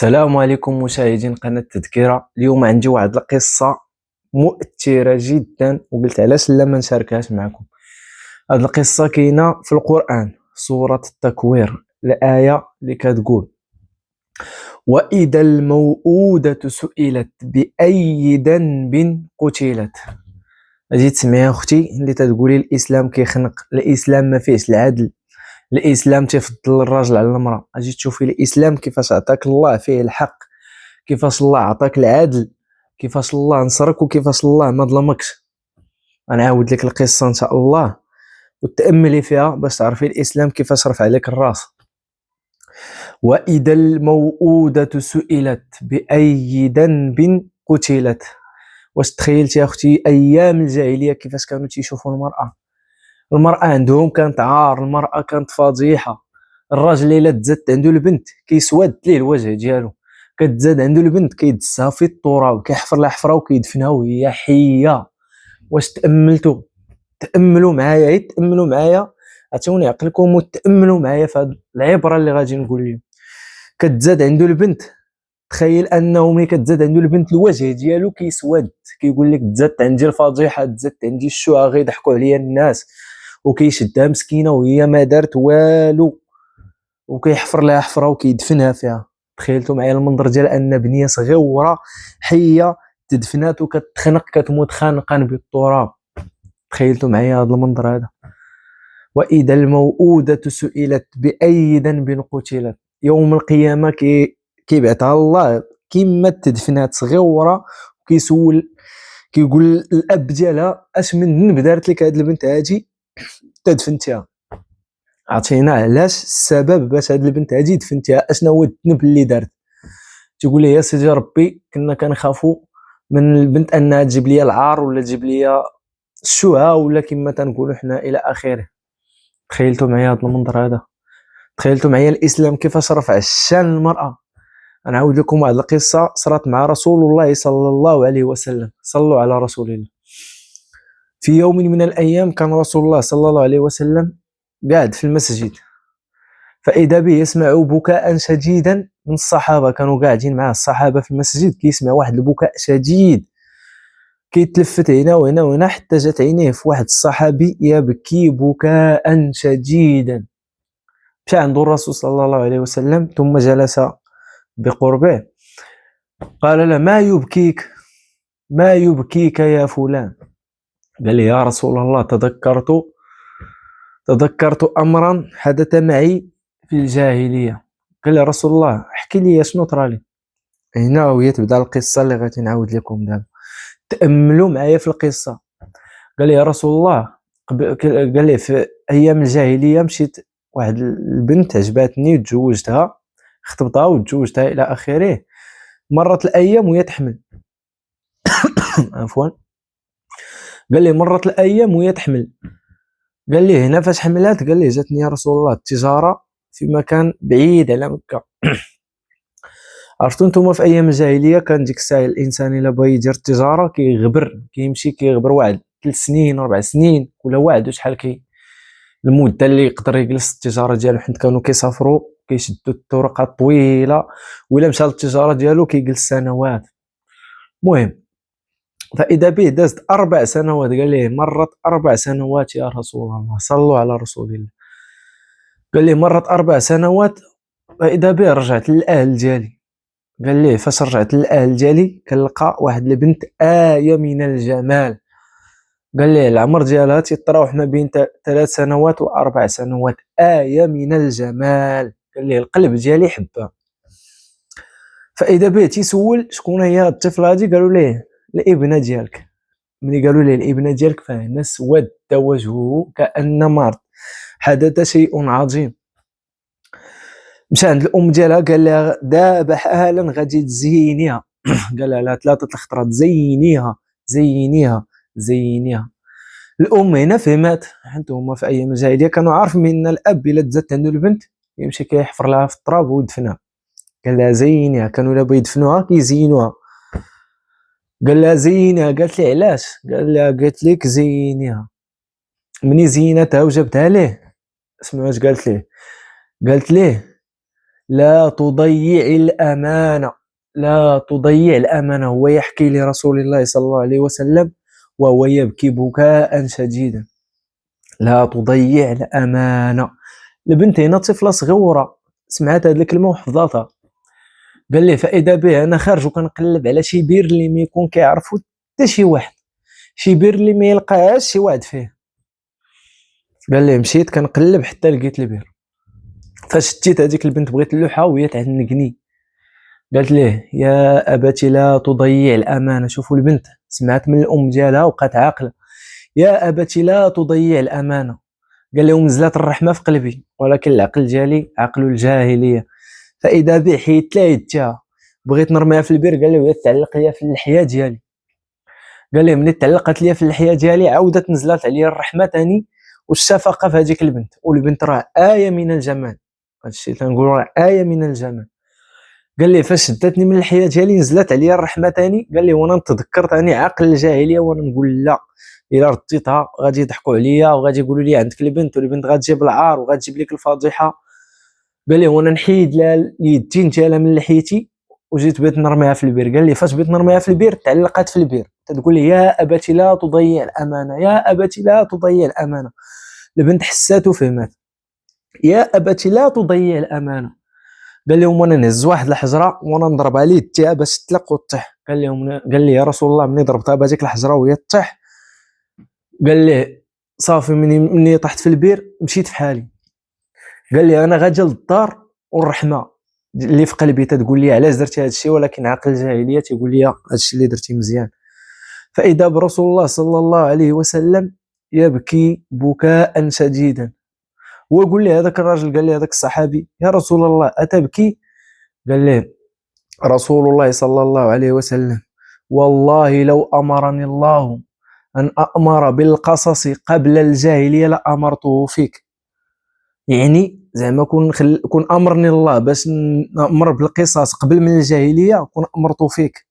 السلام عليكم مشاهدين قناة تذكرة. اليوم عندي واحد القصة مؤثرة جدا وقلت علاش لا ما نشاركهاش معكم. هاد القصة كاينة في القرآن سورة التكوير، الآية اللي كتقول: وإذا الموءودة سئلت بأي ذنب قتلت. اجي تسمعي اختي اللي تقولي الاسلام كيخنق، الاسلام ما فيهش العدل، الاسلام تفضل الراجل على المراه. اجي تشوفي الاسلام كيفاش عطاك الله فيه الحق، كيفاش الله عطاك العدل، كيفاش الله نصرك وكيفاش الله ما ظلمكش. غنعاود لك القصه ان شاء الله وتاملي فيها باش تعرفي الاسلام كيفاش رفع لك الراس. واذا الموءودة سئلت باي ذنب قتلت. واش تخيلتي يا اختي ايام الجاهليه كيفاش كانوا تيشوفوا المراه عندهم كانت عار، المراه كانت فضيحه. الراجل الا تزادت عنده البنت كيسود ليه الوجه ديالو، كتزاد عنده البنت كيدسها في التراب، كيحفر لها حفره وكيدفنها وهي حيه. واش تاملوا معايا، تاملوا معايا، عطيوني عقلكم وتاملوا معايا في هذه العبره اللي غادي نقول لكم. كتزاد عنده البنت، تخيل انه ملي كتزاد عنده البنت الوجه ديالو كيسود، كيقول لك تزادت عندي الفضيحه، تزادت عندي الشوعه، غيضحكوا عليا الناس، وكيشدها مسكينه وهي ما دارت والو، وكيحفر لها حفره وكيدفنها فيها. تخيلتوا معايا المنظر ديال ان بنيه صغيره حيه تدفنات وكتخنق، كتموت خانقا بالتراب. تخيلتوا معايا هذا المنظر هذا. واذا الموءودة سئلت باي ذنب قتلت. يوم القيامه كيبعثها الله كيما تدفنات صغيره، وكيسول كيقول الاب ديالها اش من ذنب دارت لك هاد البنت هادي تدفنتيها. عطينا علاش السبب باش هاد البنت هادي دفنتيها، اشنا هو الذنب اللي دارت. تقول لي يا سيدي ربي كنا كنخافوا من البنت انها تجيب لي العار ولا تجيب لي الشوهه ولا كما تنقولوا حنا الى اخره. تخيلتوا معايا هذا المنظر هذا؟ تخيلتوا معايا الاسلام كيفاش رفع الشان المراه. نعاود لكم واحد القصه صارت مع رسول الله صلى الله عليه وسلم. صلوا على رسول الله. في يوم من الايام كان رسول الله صلى الله عليه وسلم قاعد في المسجد، فاذا به يسمع بكاء شديدا من الصحابه. كانوا قاعدين مع الصحابه في المسجد، كيسمع واحد البكاء شديد، كيتلفت هنا وهنا وهنا حتى جات عينيه في واحد الصحابي يبكي بكاء شديدا. مشى عند الرسول صلى الله عليه وسلم ثم جلس بقربه، قال له: ما يبكيك، ما يبكيك يا فلان؟ قال لي: يا رسول الله تذكرت امرا حدث معي في الجاهليه. قال لي: رسول الله احكي لي شنو طرا لي. هنا وهي تبدا القصه اللي غادي نعاود لكم دابا. تاملوا معايا في القصه. قال لي: يا رسول الله قال لي في ايام الجاهليه مشيت واحد البنت عجباتني وتزوجتها، خطبتها وتزوجتها الى اخره. مرت الايام وهي تحمل. عفوا. قال لي: مرت الايام وهي تحمل. قال لي: هنا فاش حملات؟ قال لي: جاتني يا رسول الله التجاره في مكان بعيد على مكه. عرفتوا نتوما في ايام الجاهليه كان ديك الساعه الانسان الا بغى يدير التجاره كيغبر، كيمشي كيغبر واحد 3 سنين 4 سنين ولا واحد شحال المده اللي يقدر يجلس التجاره ديالو، حيت كانوا كيسافروا كيشدوا الطرق الطويله، ولا مشى للتجاره ديالو كيجلس سنوات. المهم فاذا به دازت 4 سنوات. قال لي: مرت 4 سنوات يا رسول الله. صلوا على رسول الله. قال لي: مرت 4 سنوات فاذا به رجعت للاهل ديالي. قال لي: فاش رجعت للاهل ديالي كنلقى واحد البنت من الجمال. قال لي: العمر ديالها تيتراوح ما بين 3 سنوات و4 سنوات، من الجمال. قال لي: القلب ديالي حبها. فاذا به تيسول شكون هي الطفله هذه، قالوا ليه: الابنه ديالك. ملي قالوا ليه الابنه ديالك فهنا سود وجهه كانما حدث شيء عظيم. مشى عند الام ديالها قال لها: دابا حالا غادي تزينيها. قال لها: لا، 3 الخطرات: زينيها زينيها زينيها. الام هنا فهمات. هما في ايام الجاهليه كانوا عارفين ان الاب الا تزادت عنده البنت يمشي كيحفر لها في التراب ويدفنها. قال لها: زينيها. كانوا الا بغاو يدفنوها كيزينوها. قال لها: زينيها. قالت لي: علاش؟ قال لها: قالت لك زينيها. مني زينتها وجبتها ليه، اسمعوا اش قالت ليه. قالت ليه: لا تضيع الأمانة، لا تضيع الأمانة. هو يحكي لرسول الله صلى الله عليه وسلم وهو يبكي بكاء شديدا، لا تضيع الأمانة. البنت هنا طفلة صغيرة سمعت هاد الكلمة وحفظاتها. قال لي فإذا به أنا خارج وكنقلب على شي بير اللي ما يكون كيعرفو حتى شي واحد، شي بير اللي ما يلقاهاش شي واحد فيه. قال لي مشيت كنقلب حتى لقيت البير. فاش شتيت هذيك البنت بغيت اللوحة وهي تعنقني، قالت ليه يا أبتي لا تضيع الأمانة. شوفوا البنت سمعت من الأم ديالها وبقات عاقلة. يا أبتي لا تضيع الأمانة. قال لهم نزلت الرحمة في قلبي، ولكن العقل ديالي عقل الجاهلية. فإذا به حيدت لها يدها بغيت نرميها في البير. قال لي وهي تعلق ليا في اللحية ديالي. قال لي ملي تعلقت ليا في اللحية ديالي عاودت نزلت عليا الرحمة تاني والشفقة في هذيك البنت. والبنت راه آية من الجمال، هادشي تنقول راه آية من الجمال. قال لي فاش شدتني من اللحية ديالي نزلت عليا الرحمة تاني. قال لي وانا نتذكرت اني عاقل الجاهلية وانا نقول لا، الا رديتها غادي يضحكوا عليا وغادي يقولوا لي عندك البنت والبنت غتجيب العار وغتجيب لك الفضيحة. قال لي وانا نحيد لها اليدين ديالها من لحيتي وجيت بغيت نرميها في البير. قال لي فاش بغيت نرميها في البير تعلقت في البير تقول لي يا ابتي لا تضيع الامانه، يا ابتي لا تضيع الامانه. البنت حسات وفهمت، يا ابتي لا تضيع الامانه. قال لهم وانا نهز واحد الحجره وانا نضربها ليه تاع باش تطلق وتطيح. قال لي يا رسول الله ملي ضربتها بهذيك الحجره وهي تطيح، قال لي صافي مني طحت في البير مشيت في حالي. قال لي انا غادي للدار والرحمه اللي في قلبي تقول لي علاش درتي هذا الشيء، ولكن عقل الجاهليه تيقول لي هذا الشيء اللي درتي مزيان. فاذا برسول الله صلى الله عليه وسلم يبكي بكاء شديدا. ويقول لي هذاك الراجل، قال لي هذاك الصحابي يا رسول الله أتبكي؟ قال لي رسول الله صلى الله عليه وسلم والله لو أمرني الله أن أأمر بالقصص قبل الجاهلية لأمرته فيك. يعني زعما كون امرني الله باش نامر بالقصاص قبل من الجاهليه كون امرته فيك.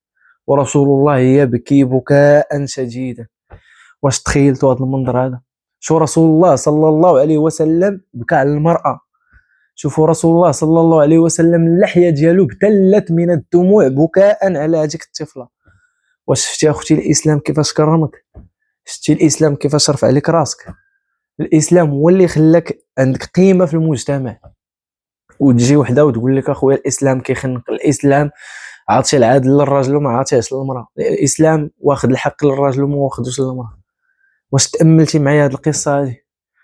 ورسول الله يبكي بكاء شديدا. واش تخيلتوا هذا المنظر هذا؟ شو رسول الله صلى الله عليه وسلم بكى على المراه. شوفوا رسول الله صلى الله عليه وسلم اللحيه ديالو ابتلت من الدموع بكاء على هذيك الطفله. واش شفتي اختي الاسلام كيفاش كرمك؟ شفتي الاسلام كيفاش رفع لك راسك؟ الاسلام هو اللي خلاك عندك قيمه في المجتمع. وتجي وحده وتقول لك اخويا الاسلام كيخنق، الاسلام عاطي العدل للراجل وما عاطيهش للمراه، الاسلام واخذ الحق للراجل وما واخذوش للمراه. واش تاملتي معايا هذه القصه هذه؟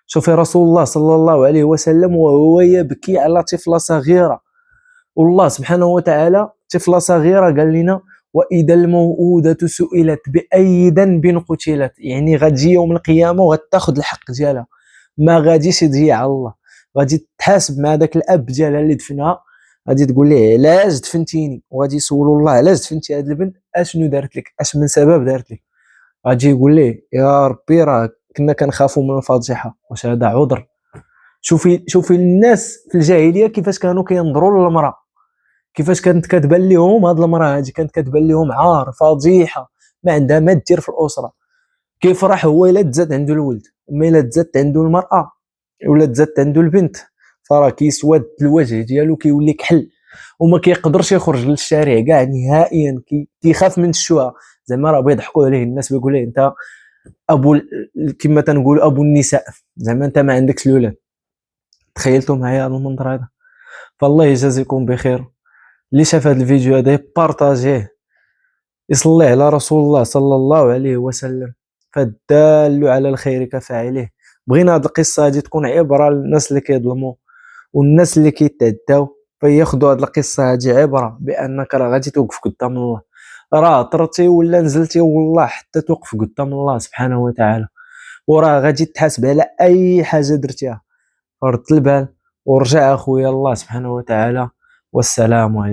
شوفي رسول الله صلى الله عليه وسلم وهو يبكي على طفله صغيره، والله سبحانه وتعالى طفله صغيره قال لنا واذا الموءودة سئلت باي ذنب قتلت. يعني غتجي يوم القيامه وغتاخذ الحق ديالها، ما غاديش تضيع على الله. غادي تحاسب مع داك الاب ديالها اللي دفنها، غادي تقول ليه علاش دفنتيني، وغادي يسولوا الله علاش دفنتي هذه البنت، اشنو دارت لك، اش من سبب دارت لك. غادي يقول ليه يا ربي راه كنا كنخافوا من الفضيحه. واش هذا عذر؟ شوفي الناس في الجاهليه كيفاش كانوا كينظروا للمراه، كيفاش كانت كتبان لهم هاد المراه هذه، كانت كتبان لهم عار فضيحه ما عندها ما دير في الاسره. كيفرح هو الا تزاد عنده الولد، اما الا تزاد عنده المراه ولا تزاد عنده البنت فراه كيسود الوجه ديالو كيولي كحل وما كيقدرش يخرج للشارع كاع نهائيا. كيخاف من الشوهه، زعما راه بيضحكوا عليه الناس بيقول ليه انت ابو كما تنقول ابو النساء، زعما انت ما عندكش الاولاد. تخيلتوا معايا هذا المنظر هذا؟ فالله يجازيكم بخير. اللي شاف هذا الفيديو هذا بارطاجيه، يصلي على رسول الله صلى الله عليه وسلم، فالدال على الخير كفاعله. بغينا هذه القصه هذه تكون عبره للناس اللي كيظلموا والناس اللي كيتعداو، فياخذوا هذه القصه هذه عبره بانك راه غادي توقف قدام الله. راه طرتي ولا نزلتي والله حتى توقف قدام الله سبحانه وتعالى، وراه غادي تحاسب على اي حاجه درتيها. فرد البال ورجع اخويا الله سبحانه وتعالى. والسلام عليكم.